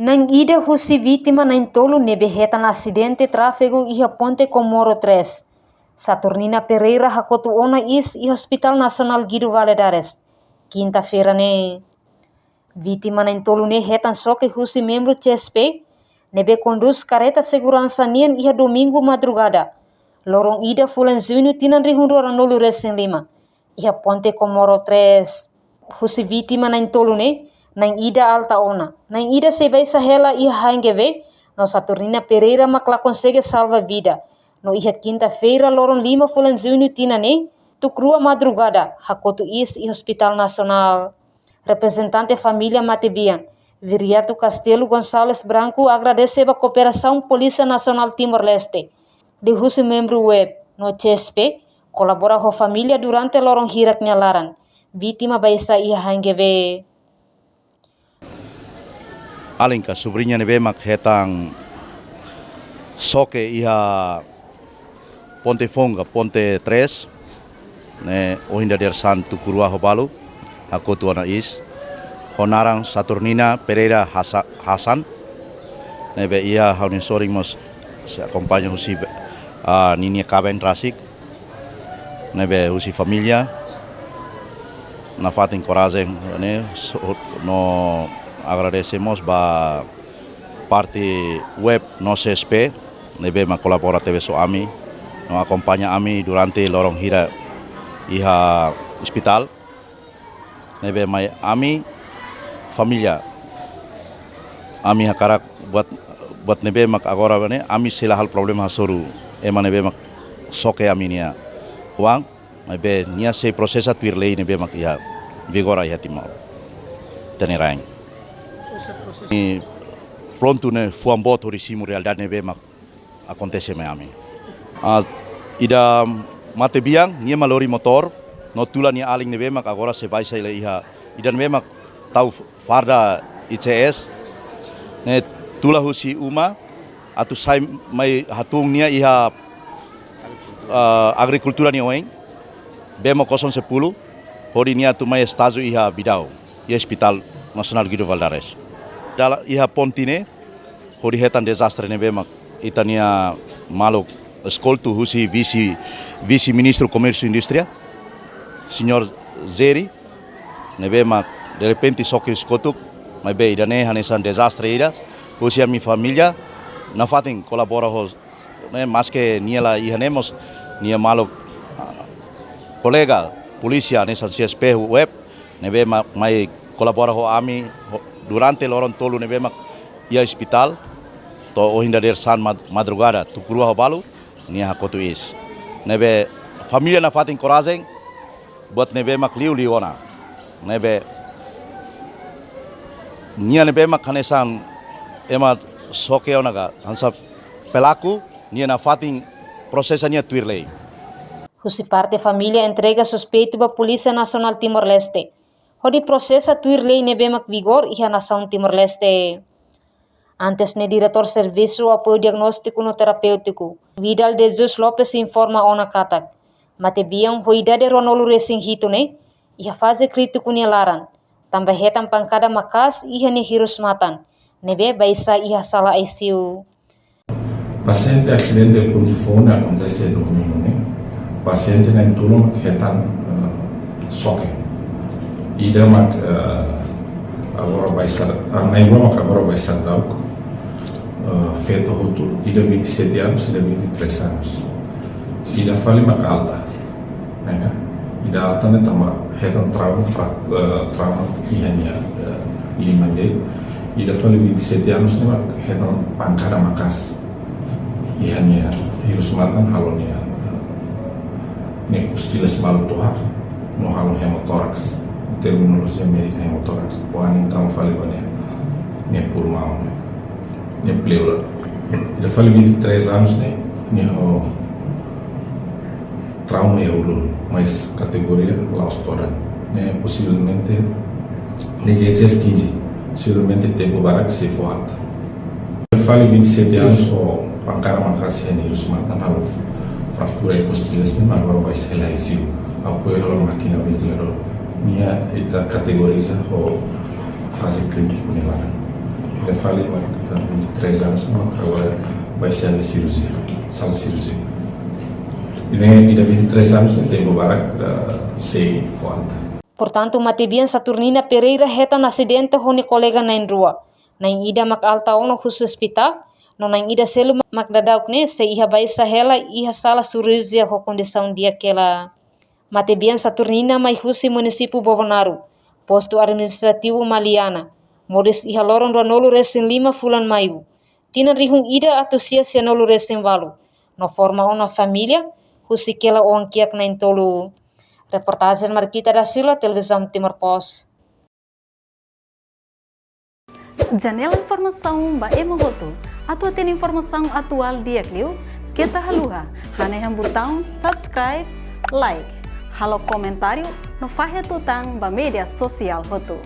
Nang ida husi vítima na tolu nebe hetan acidente tráfego iha Ponte Comoro 3. Saturnina Pereira hakotu ona i Hospital Nasional Guido Valadares. Quinta-feira ne. Vítima na tolu ne hetan soke husi membro CSP nebe conduz kareta segurança nian iha domingo madrugada. Lorong ida fulan Junho tinan rihundu orang nolu resen 5. Iha Ponte Comoro 3. Husi vítima na tolu ne nang ida alta ona. Nang ida sebai sahela iha haingeve no Saturnina Pereira makla consegue salva vida. No iha quinta-feira lorong 5 fulan Junho tina ne tukrua madrugada hakotu i Hospital Nasional. Representante família Matebian, Viriato Castelo Gonçalves Branco agradece a cooperação Polícia Nacional Timor-Leste. De husi membro web no CSP colabora com a família durante lorong hirak nyalaran. Vítima baisa iha haingeve. Alinka sobrinha nebe mak hetang soke iha Ponte Fonga Ponte 3 ne ohinda der santu kurua hobalu aku tuana is honarang Saturnina Pereira Hasan nebe ia hauni soring mos se acompanha husi nini kaben trasik nebe husi família na fatin coragem ne no agradecemos ba parte web no CSP nebe ma colabora TV so ami no acompanha ami durante lorong hira iha hospital nebe mai ami família ami hakarak buat nebe mak agora bane ami sila hal problema soru ema nebe mak soke ami nia uang nebe nia se prosesa tuirlei nebe mak iha vigora iha timau tenerain pronto ne fuam boto risimu realidade nebe mak acontece mai ami ida mate biang nia malori motor no tula nia aling nebe mak agora se vai sai iha ida nebe mak tau farda ICS ne tula husi uma atu sai mai hatung nia iha agrikultura nia oeng bemo 010 hori nia tu mai estágio iha bidau ia Hospital Nasional Guido Valadares dala iha pontine hori hetan desastre nebe mak itania maluk escolto husi vice ministro Comércio e Indústria senhor Zeri nebe mak de repente soke escotuk mas bem idane hanesan desastre ida husi a mi família na fatin colabora hos né mas que niela ihanemos nia maluk colega polícia nessa CSP web nebe mak mai colabora ho ami durante lorong tolu nebe mak ia hospital to ohinda der san madrugada tu kurua hobalu nia hakotu is nebe família na fatin coragem buat nebe mak liona nebe nia nebe mak hanesan ema soke onaga hansa pelaku nia na fatin prosesanya tuirlei. Husi parte família entrega suspeito ba Polícia Nacional Timor-Leste. Hodi processa tuirlei nebe mak vigor iha nação Timor-Leste. Antes ne diretor serviço apoio diagnóstico no terapêutico Vidal de Jesus Lopes informa ona katak matebiang hoida de ronolu racing hito ne iha fase crítico ni laran tambah hetam pankada makas iha ni hirus matan nebe baisa iha sala ICU. Paciente acidente Ponte Fonga acontece domingo ne paciente na turno hetan soke ida mak agora baisa naingwa mak agora baisa dauk feto hutu ida 27 anos ida 23 anos ida fali mak alta nega ida alta ne tama hetan trauma ihanya 5 day ida fali 27 anos ne mak hetan pankada makas ihanya hirus matan halonia ne kustilas malu tohar no halon hemothorax terminologia médica hemothorax wani então fali bane ne pulmão ne pleura ele fali 23 anos ne o trauma euro mas categoria laustora ne possivelmente negativas 15 possivelmente tempo barak se for alta ele fali 27 anos o pankara makasi ne os matan halo fratura e costilhas ne agora vai ser lá ICU apoio a máquina ventilador minha ita categoriza o fase crítico nela Ainda falei, mas 23 anos, agora vai ser a cirurgia, sala de cirurgia. E ainda 23 anos não tem Mubarak sei falta. Portanto, matibian Saturnina Pereira heta na acidente honi kolega na rua. Na ida mak alta ono khusus hospital, no na ida selu mak dadauk ne se iha bai sahela iha sala cirurgia ho condição dia kela. Matibian Saturnina mai husi município Bovonaru, posto administrativo Maliana. Moris iha lorong 205 fulan mayu. Tina rihung ida atau sia nolu resin walu. No forma ona família, husi kela oangkiak na tolu. Reportagem Marquita da Silva, Televisão Timor Pos. Janela informação ba emogoto. Atua tem informação atual dia kliu. Kita haluha. Haneham botão subscribe, like. Halo comentário no fahe tutang ba media sosial hotu.